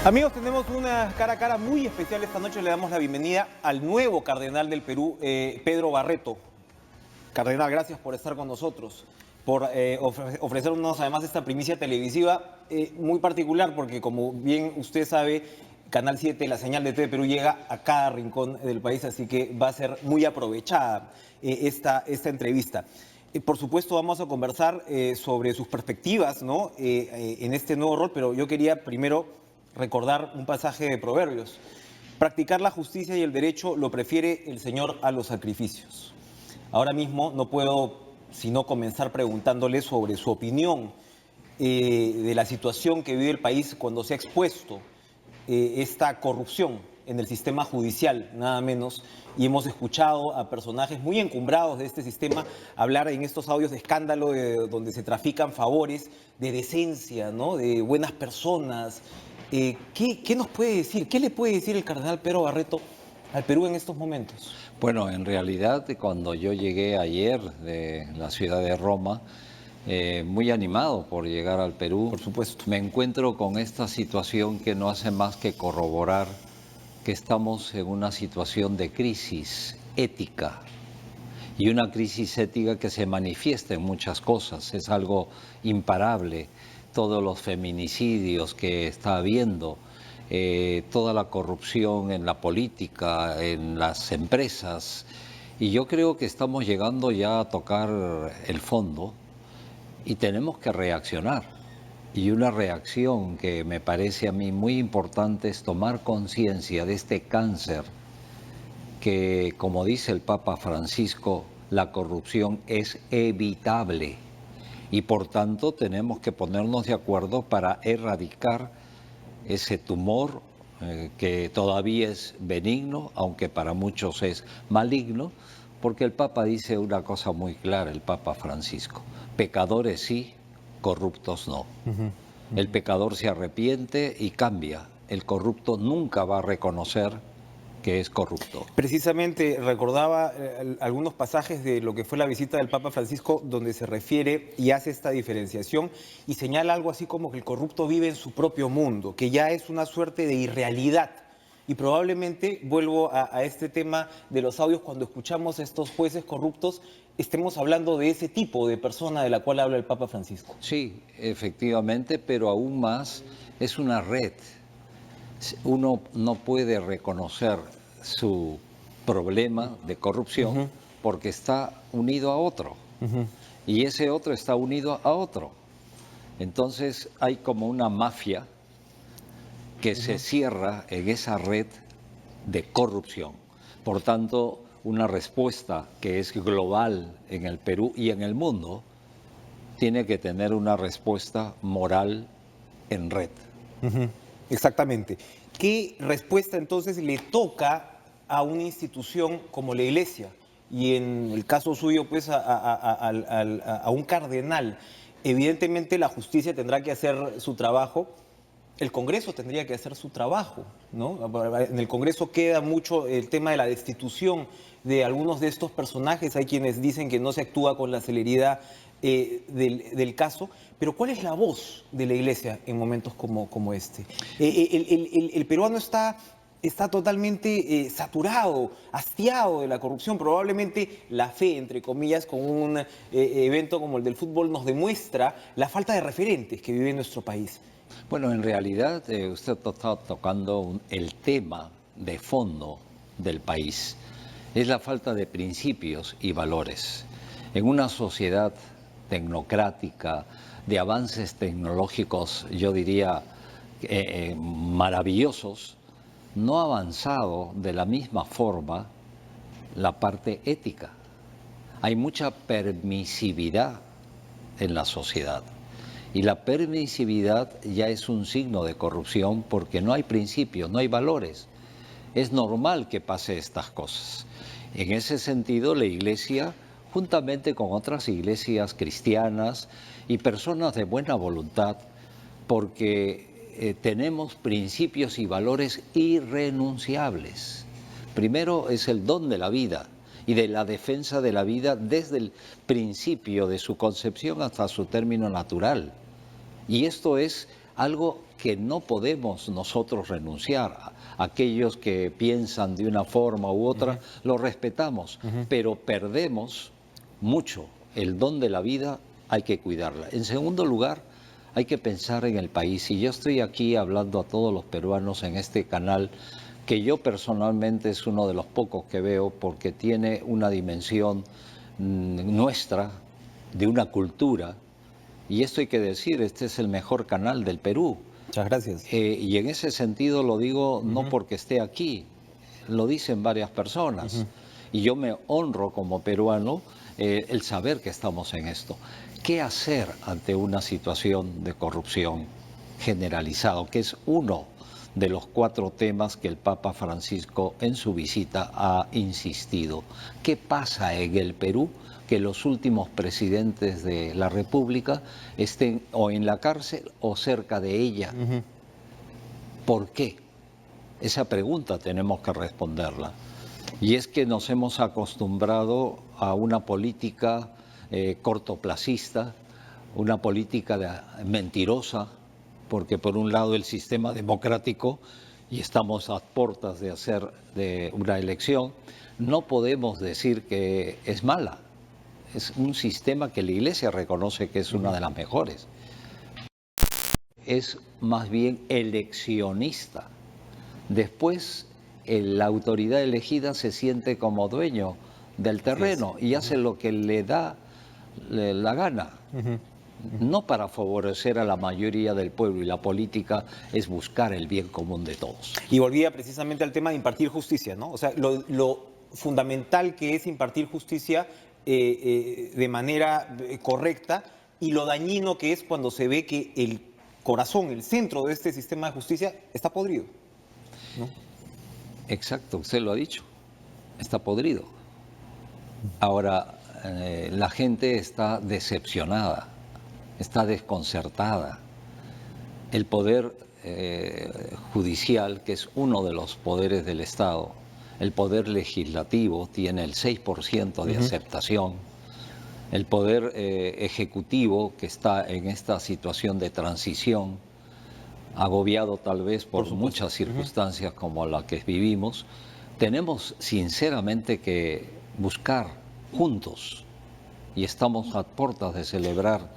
Amigos, tenemos una cara a cara muy especial esta noche. Le damos la bienvenida al nuevo cardenal del Perú, Pedro Barreto. Cardenal, gracias por estar con nosotros, por ofrecernos además esta primicia televisiva muy particular, porque como bien usted sabe, Canal 7, la señal de TV Perú llega a cada rincón del país, así que va a ser muy aprovechada esta entrevista. Por supuesto, vamos a conversar sobre sus perspectivas, ¿no? En este nuevo rol, pero yo quería primero recordar un pasaje de Proverbios. Practicar la justicia y el derecho lo prefiere el Señor a los sacrificios. Ahora mismo no puedo sino comenzar preguntándole sobre su opinión de la situación que vive el país cuando se ha expuesto esta corrupción en el sistema judicial, nada menos, y hemos escuchado a personajes muy encumbrados de este sistema hablar en estos audios de escándalo donde se trafican favores de decencia, ¿no? De buenas personas. ¿Qué nos puede decir? ¿Qué le puede decir el cardenal Pedro Barreto al Perú en estos momentos? Bueno, en realidad cuando yo llegué ayer de la ciudad de Roma, muy animado por llegar al Perú, Por supuesto. me encuentro con esta situación que no hace más que corroborar que estamos en una situación de crisis ética y una crisis ética que se manifiesta en muchas cosas, es algo imparable, todos los feminicidios que está habiendo, toda la corrupción en la política, en las empresas, y yo creo que estamos llegando ya a tocar el fondo y tenemos que reaccionar. Y una reacción que me parece a mí muy importante es tomar conciencia de este cáncer que, como dice el Papa Francisco, la corrupción es evitable y por tanto tenemos que ponernos de acuerdo para erradicar ese tumor que todavía es benigno, aunque para muchos es maligno, porque el Papa dice una cosa muy clara, el Papa Francisco: pecadores sí, corruptos no. El pecador se arrepiente y cambia, el corrupto nunca va a reconocer que es corrupto. Precisamente recordaba algunos pasajes de lo que fue la visita del Papa Francisco donde se refiere y hace esta diferenciación y señala algo así como que el corrupto vive en su propio mundo, que ya es una suerte de irrealidad. Y probablemente, vuelvo a este tema de los audios, cuando escuchamos a estos jueces corruptos, estemos hablando de ese tipo de persona de la cual habla el Papa Francisco. Sí, efectivamente, pero aún más es una red. Uno no puede reconocer su problema de corrupción porque está unido a otro y ese otro está unido a otro. Entonces hay como una mafia que se cierra en esa red de corrupción. Por tanto, una respuesta que es global en el Perú y en el mundo tiene que tener una respuesta moral en red. Exactamente. ¿Qué respuesta entonces le toca a una institución como la Iglesia? Y en el caso suyo, pues a un cardenal. Evidentemente la justicia tendrá que hacer su trabajo, el Congreso tendría que hacer su trabajo, ¿no? En el Congreso queda mucho el tema de la destitución de algunos de estos personajes. Hay quienes dicen que no se actúa con la celeridad del caso, pero ¿cuál es la voz de la Iglesia en momentos como este? El peruano está totalmente saturado, hastiado de la corrupción. Probablemente la fe, entre comillas, con un evento como el del fútbol nos demuestra la falta de referentes que vive en nuestro país. Bueno, en realidad usted está tocando el tema de fondo del país. Es la falta de principios y valores. En una sociedad tecnocrática, de avances tecnológicos, yo diría, maravillosos, no ha avanzado de la misma forma la parte ética. Hay mucha permisividad en la sociedad. Y la permisividad ya es un signo de corrupción porque no hay principios, no hay valores. Es normal que pase estas cosas. En ese sentido, la Iglesia, juntamente con otras iglesias cristianas y personas de buena voluntad, porque tenemos principios y valores irrenunciables. Primero es el don de la vida y de la defensa de la vida desde el principio de su concepción hasta su término natural. Y esto es algo que no podemos nosotros renunciar. Aquellos que piensan de una forma u otra, lo respetamos, pero perdemos mucho. El don de la vida hay que cuidarla. En segundo lugar, hay que pensar en el país. Y yo estoy aquí hablando a todos los peruanos en este canal, que yo personalmente es uno de los pocos que veo porque tiene una dimensión nuestra, de una cultura. Y esto hay que decir, este es el mejor canal del Perú. Muchas gracias. Y en ese sentido lo digo no porque esté aquí, lo dicen varias personas. Y yo me honro como peruano el saber que estamos en esto. ¿Qué hacer ante una situación de corrupción generalizado, que es uno de los 4 temas que el Papa Francisco en su visita ha insistido? ¿Qué pasa en el Perú que los últimos presidentes de la República estén o en la cárcel o cerca de ella? ¿Por qué? Esa pregunta tenemos que responderla. Y es que nos hemos acostumbrado a una política cortoplacista, una política mentirosa, porque por un lado el sistema democrático, y estamos a puertas de hacer una elección, no podemos decir que es mala. Es un sistema que la Iglesia reconoce que es una de las mejores. Es más bien eleccionista. Después, la autoridad elegida se siente como dueño del terreno y hace lo que le da la gana. No para favorecer a la mayoría del pueblo, y la política es buscar el bien común de todos. Y volvía precisamente al tema de impartir justicia, ¿no? O sea, lo fundamental que es impartir justicia de manera correcta, y lo dañino que es cuando se ve que el corazón, el centro de este sistema de justicia está podrido, ¿no? Exacto, usted lo ha dicho, está podrido. Ahora, la gente está decepcionada, está desconcertada. El poder judicial, que es uno de los poderes del Estado, el poder legislativo tiene el 6% de aceptación. El poder ejecutivo, que está en esta situación de transición, agobiado tal vez por muchas circunstancias como la que vivimos, tenemos sinceramente que buscar juntos, y estamos a puertas de celebrar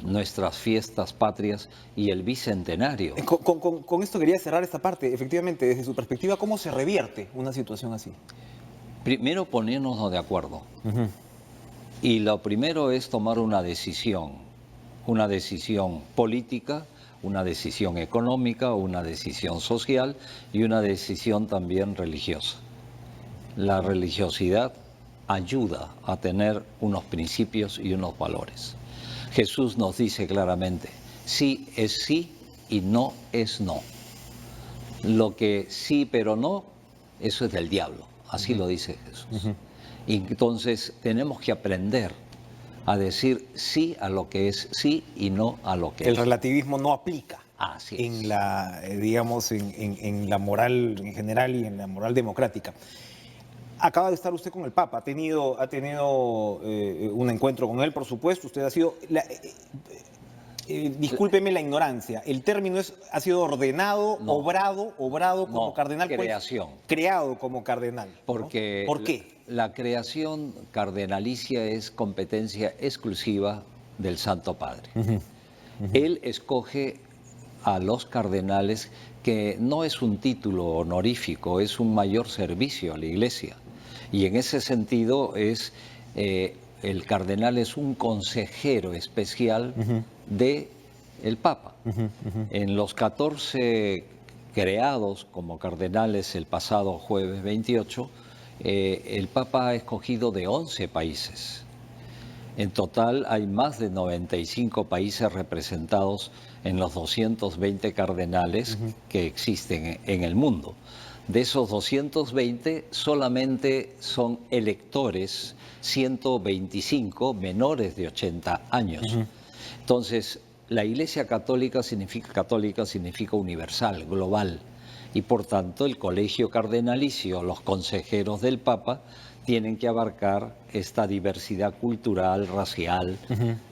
nuestras fiestas patrias y el bicentenario. Con esto quería cerrar esta parte. Efectivamente, desde su perspectiva, ¿cómo se revierte una situación así? Primero, ponernos de acuerdo. Y lo primero es tomar una decisión política, una decisión económica, una decisión social y una decisión también religiosa. La religiosidad ayuda a tener unos principios y unos valores. Jesús nos dice claramente, sí es sí y no es no. Lo que sí pero no, eso es del diablo, así lo dice Jesús. Y entonces tenemos que aprender a decir sí a lo que es sí y no a lo que es. El relativismo no aplica. Así es. En la, digamos, en la moral en general y en la moral democrática. Acaba de estar usted con el Papa, ha tenido un encuentro con él, por supuesto. Usted ha sido, discúlpeme la ignorancia, el término ha sido ordenado, no, obrado como cardenal. Creación. Creado como cardenal. Porque ¿no? ¿Por qué? La creación cardenalicia es competencia exclusiva del Santo Padre. Él escoge a los cardenales, que no es un título honorífico, es un mayor servicio a la Iglesia. Y en ese sentido el cardenal es un consejero especial del Papa. En los 14 creados como cardenales el pasado jueves 28, el Papa ha escogido de 11 países. En total hay más de 95 países representados en los 220 cardenales que existen en el mundo. De esos 220, solamente son electores 125 menores de 80 años. Entonces, la Iglesia católica significa universal, global. Y por tanto, el colegio cardenalicio, los consejeros del Papa, tienen que abarcar esta diversidad cultural, racial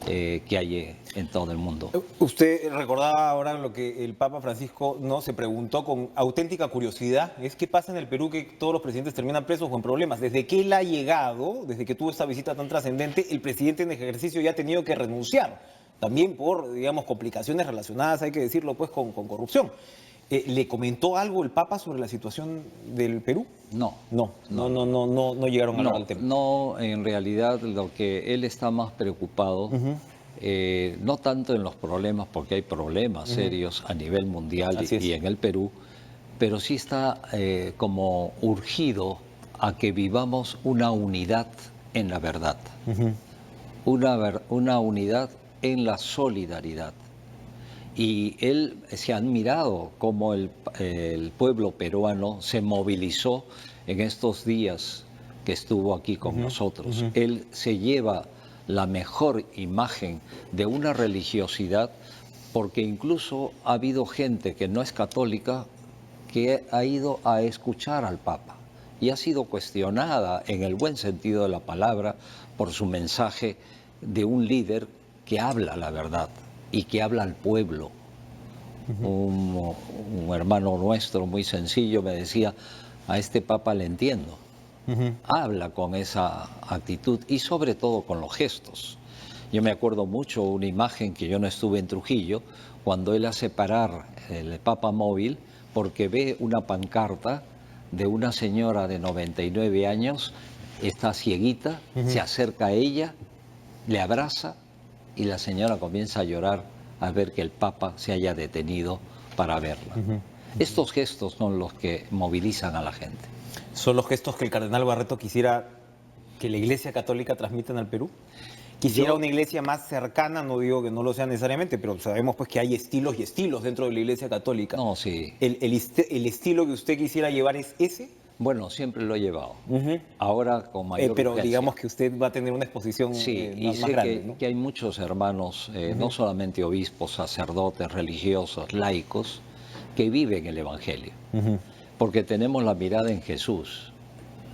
que hay en todo el mundo. Usted recordaba ahora lo que el Papa Francisco no se preguntó con auténtica curiosidad, es qué pasa en el Perú que todos los presidentes terminan presos o en problemas. Desde que él ha llegado, desde que tuvo esta visita tan trascendente, el presidente en ejercicio ya ha tenido que renunciar, también por, digamos, complicaciones relacionadas, hay que decirlo, pues, con corrupción. ¿Le comentó algo el Papa sobre la situación del Perú? No. No llegaron a hablar del tema. No, en realidad lo que él está más preocupado, no tanto en los problemas, porque hay problemas serios a nivel mundial y en el Perú, pero sí está como urgido a que vivamos una unidad en la verdad, una unidad en la solidaridad. Y él se ha admirado cómo el pueblo peruano se movilizó en estos días que estuvo aquí con nosotros. Él se lleva la mejor imagen de una religiosidad, porque incluso ha habido gente que no es católica que ha ido a escuchar al Papa y ha sido cuestionada en el buen sentido de la palabra por su mensaje de un líder que habla la verdad y que habla al pueblo. Un hermano nuestro muy sencillo me decía, a este Papa le entiendo. Habla con esa actitud y sobre todo con los gestos. Yo me acuerdo mucho una imagen que yo no estuve en Trujillo, cuando él hace parar el Papa móvil porque ve una pancarta de una señora de 99 años, está cieguita, se acerca a ella, le abraza y la señora comienza a llorar al ver que el Papa se haya detenido para verla. Estos gestos son los que movilizan a la gente. ¿Son los gestos que el cardenal Barreto quisiera que la Iglesia Católica transmita al Perú? Quisiera una iglesia más cercana, no digo que no lo sea necesariamente, pero sabemos pues que hay estilos y estilos dentro de la Iglesia Católica. No, sí. ¿El estilo que usted quisiera llevar es ese? Bueno, siempre lo he llevado. Ahora con mayor pero urgencia. digamos que usted va a tener una exposición más grande, ¿no? Que hay muchos hermanos, no solamente obispos, sacerdotes, religiosos, laicos, que viven el Evangelio. Porque tenemos la mirada en Jesús.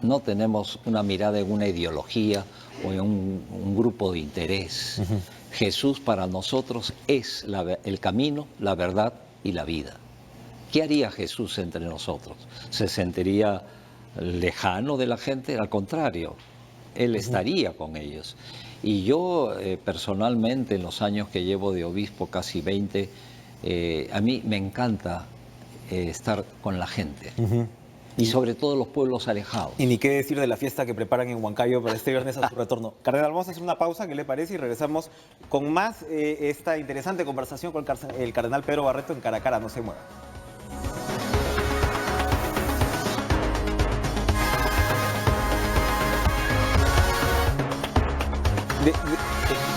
No tenemos una mirada en una ideología o en un grupo de interés. Jesús para nosotros es el camino, la verdad y la vida. ¿Qué haría Jesús entre nosotros? ¿Se sentiría lejano de la gente? Al contrario, Él estaría con ellos. Y yo personalmente, en los años que llevo de obispo, casi 20, a mí me encanta estar con la gente. Y sobre todo los pueblos alejados. Y ni qué decir de la fiesta que preparan en Huancayo para este viernes a su retorno. Cardenal, vamos a hacer una pausa, ¿qué le parece? Y regresamos con más esta interesante conversación con el cardenal Pedro Barreto en Cara a Cara. No se mueva.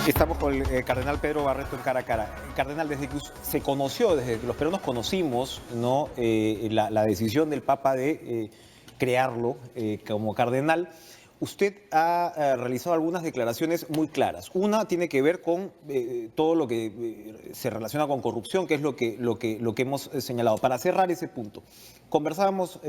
Estamos con el cardenal Pedro Barreto en Cara a Cara. Cardenal, desde que se conoció, desde que los peruanos conocimos, ¿no? La decisión del Papa de crearlo como cardenal, usted ha realizado algunas declaraciones muy claras. Una tiene que ver con todo lo que se relaciona con corrupción, que es lo que hemos señalado. Para cerrar ese punto, conversábamos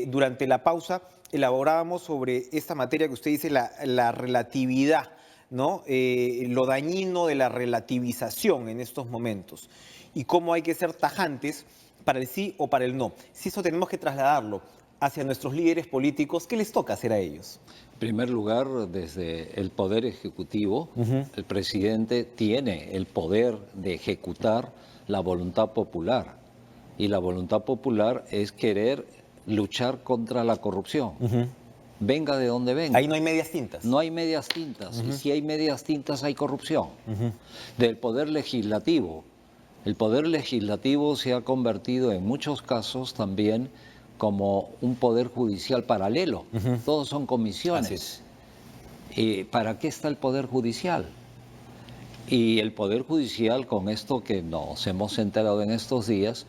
durante la pausa, elaborábamos sobre esta materia que usted dice, la relatividad, ¿no? Lo dañino de la relativización en estos momentos y cómo hay que ser tajantes para el sí o para el no. Si eso tenemos que trasladarlo hacia nuestros líderes políticos, ¿qué les toca hacer a ellos? En primer lugar, desde el Poder Ejecutivo, el presidente tiene el poder de ejecutar la voluntad popular. Y la voluntad popular es querer luchar contra la corrupción. Venga de donde venga. Ahí no hay medias tintas. No hay medias tintas. Y si hay medias tintas, hay corrupción. Del Poder Legislativo. El Poder Legislativo se ha convertido en muchos casos también como un poder judicial paralelo. Todos son comisiones. ¿Para qué está el Poder Judicial? Y el Poder Judicial, con esto que nos hemos enterado en estos días,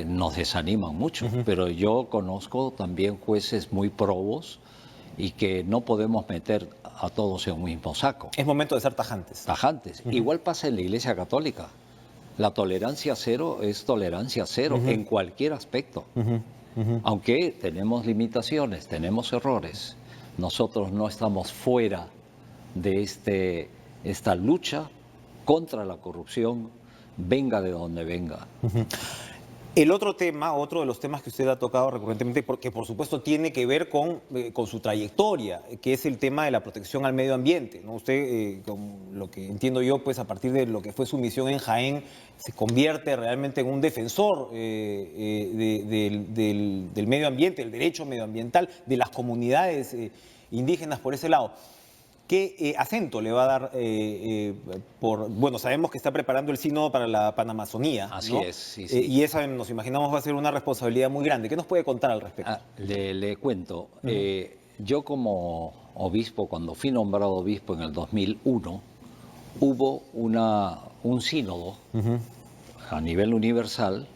nos desaniman mucho. Pero yo conozco también jueces muy probos y que no podemos meter a todos en un mismo saco. Es momento de ser tajantes. Tajantes. Igual pasa en la Iglesia Católica. La tolerancia cero es tolerancia cero en cualquier aspecto. Aunque tenemos limitaciones, tenemos errores, nosotros no estamos fuera de esta lucha contra la corrupción, venga de donde venga. El otro tema, otro de los temas que usted ha tocado recurrentemente, porque por supuesto tiene que ver con su trayectoria, que es el tema de la protección al medio ambiente, ¿no? Usted, con lo que entiendo yo, pues a partir de lo que fue su misión en Jaén, se convierte realmente en un defensor del medio ambiente, del derecho medioambiental, de las comunidades indígenas por ese lado. ¿Qué acento le va a dar bueno, sabemos que está preparando el sínodo para la Panamazonía, Así ¿no? es, sí, sí. Y esa, nos imaginamos, va a ser una responsabilidad muy grande. ¿Qué nos puede contar al respecto? Le cuento, yo como obispo, cuando fui nombrado obispo en el 2001, hubo un sínodo a nivel universal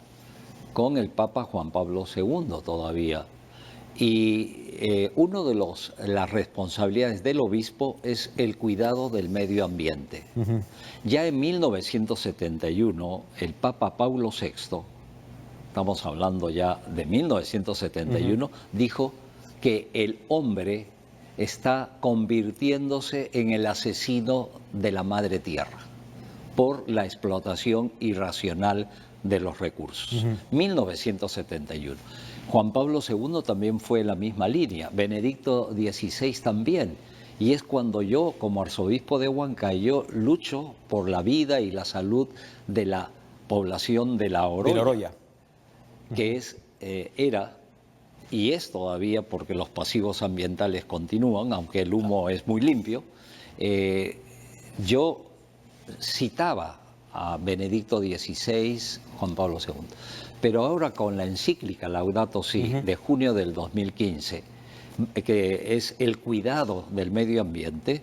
con el Papa Juan Pablo II todavía. Y uno de las responsabilidades del obispo es el cuidado del medio ambiente. Ya en 1971, el Papa Paulo VI, estamos hablando ya de 1971, dijo que el hombre está convirtiéndose en el asesino de la madre tierra por la explotación irracional de los recursos. 1971. Juan Pablo II también fue en la misma línea, Benedicto XVI también. Y es cuando yo, como arzobispo de Huancayo, lucho por la vida y la salud de la población de La Oroya. De La Oroya. Que era y es todavía, porque los pasivos ambientales continúan, aunque el humo es muy limpio. Yo citaba a Benedicto XVI, Juan Pablo II, pero ahora con la encíclica Laudato Si de junio del 2015, que es el cuidado del medio ambiente,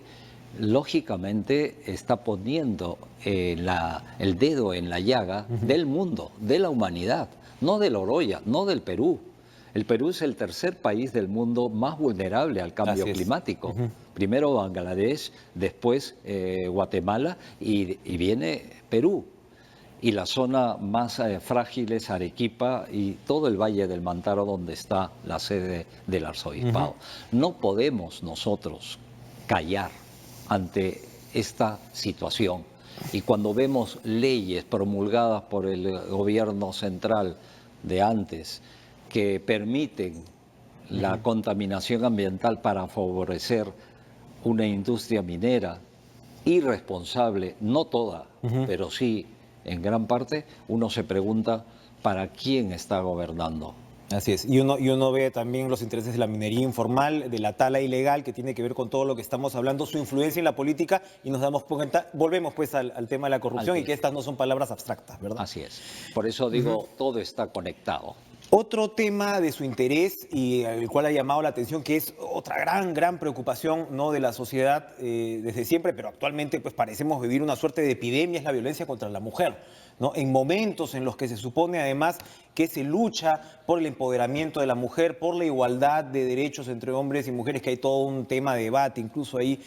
lógicamente está poniendo el dedo en la llaga del mundo, de la humanidad, no de La Oroya, no del Perú. El Perú es el tercer país del mundo más vulnerable al cambio climático. Primero Bangladesh, después Guatemala y viene Perú. Y la zona más frágil es Arequipa y todo el Valle del Mantaro, donde está la sede del arzobispado. No podemos nosotros callar ante esta situación. Y cuando vemos leyes promulgadas por el gobierno central de antes que permiten la contaminación ambiental para favorecer una industria minera irresponsable, no toda, pero sí en gran parte, uno se pregunta para quién está gobernando. Así es, y uno ve también los intereses de la minería informal, de la tala ilegal, que tiene que ver con todo lo que estamos hablando, su influencia en la política, y nos damos cuenta, volvemos pues al tema de la corrupción y que estas no son palabras abstractas, ¿verdad? Así es, por eso digo, todo está conectado. Otro tema de su interés y el cual ha llamado la atención, que es otra gran preocupación, ¿no?, de la sociedad desde siempre, pero actualmente pues parecemos vivir una suerte de epidemia, es la violencia contra la mujer, ¿no? En momentos en los que se supone además que se lucha por el empoderamiento de la mujer, por la igualdad de derechos entre hombres y mujeres, que hay todo un tema de debate, incluso ahí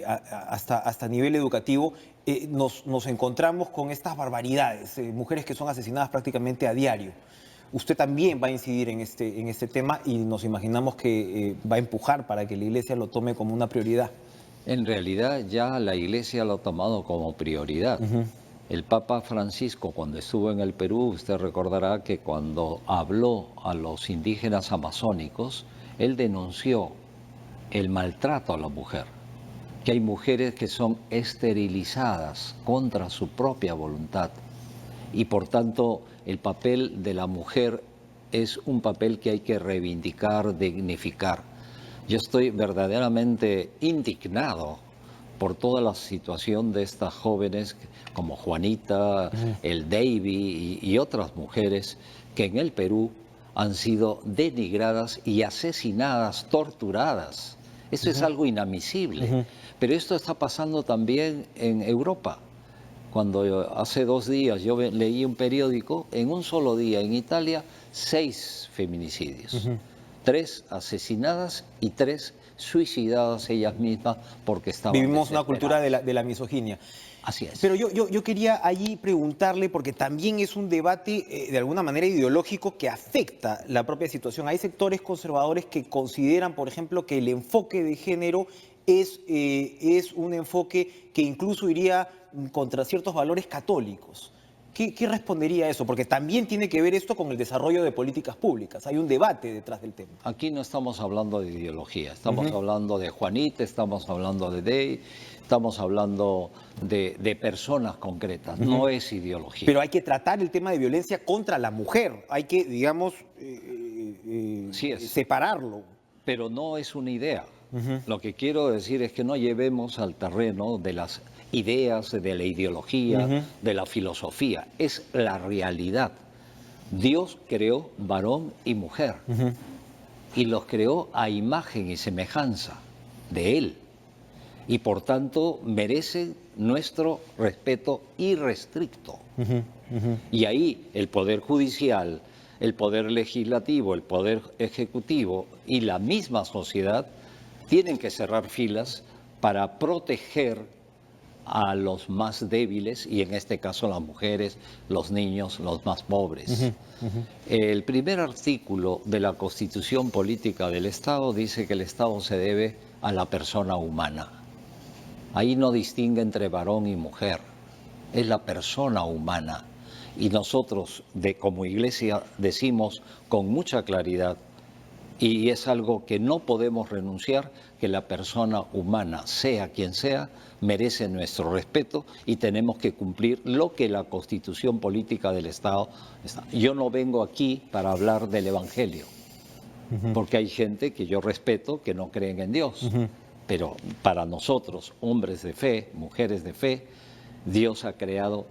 hasta nivel educativo, nos encontramos con estas barbaridades, mujeres que son asesinadas prácticamente a diario. Usted también va a incidir en este tema y nos imaginamos que va a empujar para que la Iglesia lo tome como una prioridad. En realidad ya la Iglesia lo ha tomado como prioridad. El Papa Francisco, cuando estuvo en el Perú, usted recordará que cuando habló a los indígenas amazónicos, él denunció el maltrato a la mujer, que hay mujeres que son esterilizadas contra su propia voluntad. Y por tanto el papel de la mujer es un papel que hay que reivindicar, dignificar. Yo estoy verdaderamente indignado por toda la situación de estas jóvenes como Juanita, el Davy y otras mujeres que en el Perú han sido denigradas y asesinadas, torturadas. Eso es algo inadmisible. Pero esto está pasando también en Europa. Cuando hace 2 días yo leí un periódico, en un solo día en Italia, 6 feminicidios. 3 asesinadas y 3 suicidadas ellas mismas porque estaban Vivimos una cultura desesperadas. de la misoginia. Así es. Pero yo quería allí preguntarle, porque también es un debate de alguna manera ideológico que afecta la propia situación. Hay sectores conservadores que consideran, por ejemplo, que el enfoque de género es un enfoque que incluso iría contra ciertos valores católicos. ¿Qué respondería a eso? Porque también tiene que ver esto con el desarrollo de políticas públicas. Hay un debate detrás del tema. Aquí no estamos hablando de ideología, estamos hablando de Juanita, estamos hablando de Dey, estamos hablando de personas concretas, no es ideología. Pero hay que tratar el tema de violencia contra la mujer. Hay que, digamos, Sí es. separarlo. Pero no es una idea. Lo que quiero decir es que no llevemos al terreno de las ideas, de la ideología, de la filosofía. Es la realidad. Dios creó varón y mujer y los creó a imagen y semejanza de Él. Y por tanto merecen nuestro respeto irrestricto. Y ahí el Poder Judicial, el Poder Legislativo, el Poder Ejecutivo y la misma sociedad tienen que cerrar filas para proteger a los más débiles y en este caso las mujeres, los niños, los más pobres. El primer artículo de la Constitución Política del Estado dice que el Estado se debe a la persona humana. Ahí no distingue entre varón y mujer, es la persona humana. Y nosotros, como Iglesia, decimos con mucha claridad, y es algo que no podemos renunciar, que la persona humana, sea quien sea, merece nuestro respeto y tenemos que cumplir lo que la Constitución Política del Estado está. Yo no vengo aquí para hablar del Evangelio, porque hay gente que yo respeto que no creen en Dios. Pero para nosotros, hombres de fe, mujeres de fe, Dios ha creado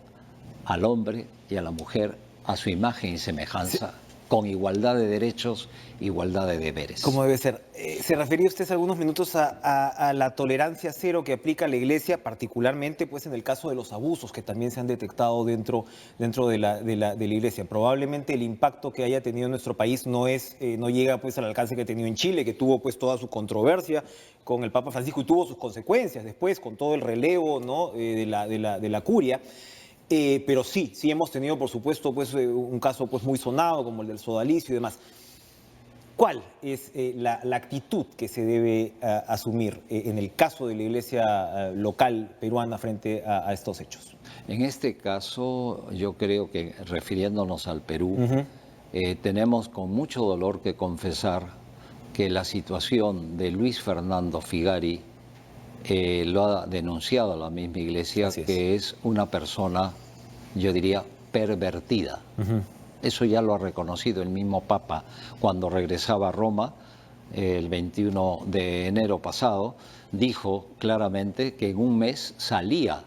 al hombre y a la mujer a su imagen y semejanza, con igualdad de derechos, igualdad de deberes. Como debe ser. Se refería usted hace algunos minutos a la tolerancia cero que aplica la Iglesia, particularmente pues en el caso de los abusos que también se han detectado dentro de la Iglesia. Probablemente el impacto que haya tenido en nuestro país no llega pues al alcance que ha tenido en Chile, que tuvo pues toda su controversia con el Papa Francisco y tuvo sus consecuencias después con todo el relevo, ¿no? de la curia. Pero sí hemos tenido, por supuesto, pues, un caso pues, muy sonado, como el del sodalicio y demás. ¿Cuál es la actitud que se debe asumir en el caso de la iglesia local peruana frente a estos hechos? En este caso, yo creo que, refiriéndonos al Perú, tenemos con mucho dolor que confesar que la situación de Luis Fernando Figari lo ha denunciado la misma Iglesia, que es una persona, yo diría, pervertida. Eso ya lo ha reconocido el mismo Papa cuando regresaba a Roma el 21 de enero pasado. Dijo claramente que en un mes salía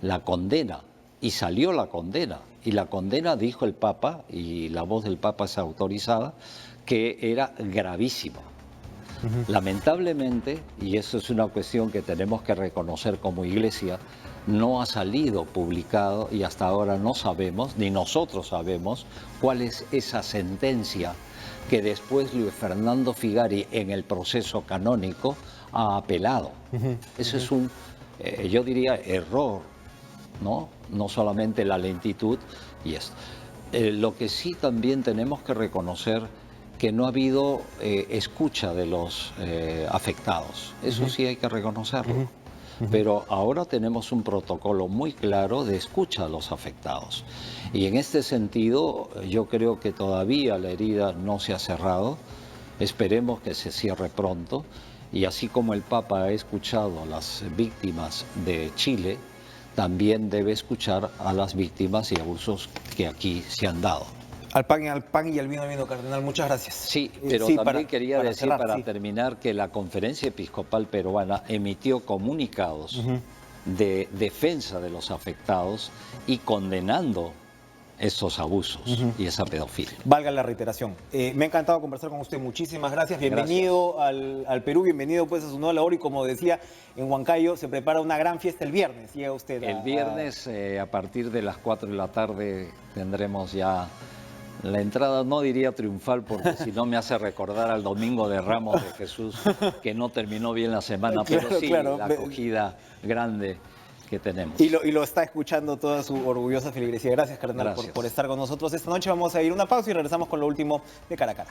la condena, y salió la condena. Y la condena, dijo el Papa, y la voz del Papa es autorizada, que era gravísima. Lamentablemente, y eso es una cuestión que tenemos que reconocer como Iglesia, no ha salido publicado y hasta ahora no sabemos, ni nosotros sabemos, cuál es esa sentencia que después Luis Fernando Figari en el proceso canónico ha apelado. Eso es un, yo diría, error, ¿no? No solamente la lentitud y esto. Lo que sí también tenemos que reconocer que no ha habido escucha de los afectados. Eso sí hay que reconocerlo. Pero ahora tenemos un protocolo muy claro de escucha a los afectados. Y en este sentido, yo creo que todavía la herida no se ha cerrado. Esperemos que se cierre pronto. Y así como el Papa ha escuchado a las víctimas de Chile, también debe escuchar a las víctimas y abusos que aquí se han dado. Al pan y al vino, cardenal. Muchas gracias. Sí, pero también quería decir, para terminar, que la Conferencia Episcopal Peruana emitió comunicados de defensa de los afectados y condenando esos abusos y esa pedofilia. Valga la reiteración. Me ha encantado conversar con usted. Muchísimas gracias. Bienvenido al Perú, bienvenido pues a su nueva labor. Y como decía, en Huancayo se prepara una gran fiesta el viernes. Llega usted El viernes, a partir de las 4 de la tarde, tendremos ya La entrada no diría triunfal porque si no me hace recordar al Domingo de Ramos de Jesús, que no terminó bien la semana, Claro, pero sí claro. la acogida grande que tenemos. Y lo está escuchando toda su orgullosa feligresía. Gracias, cardenal, Gracias. por estar con nosotros esta noche. Vamos a ir a una pausa y regresamos con lo último de Cara a Cara.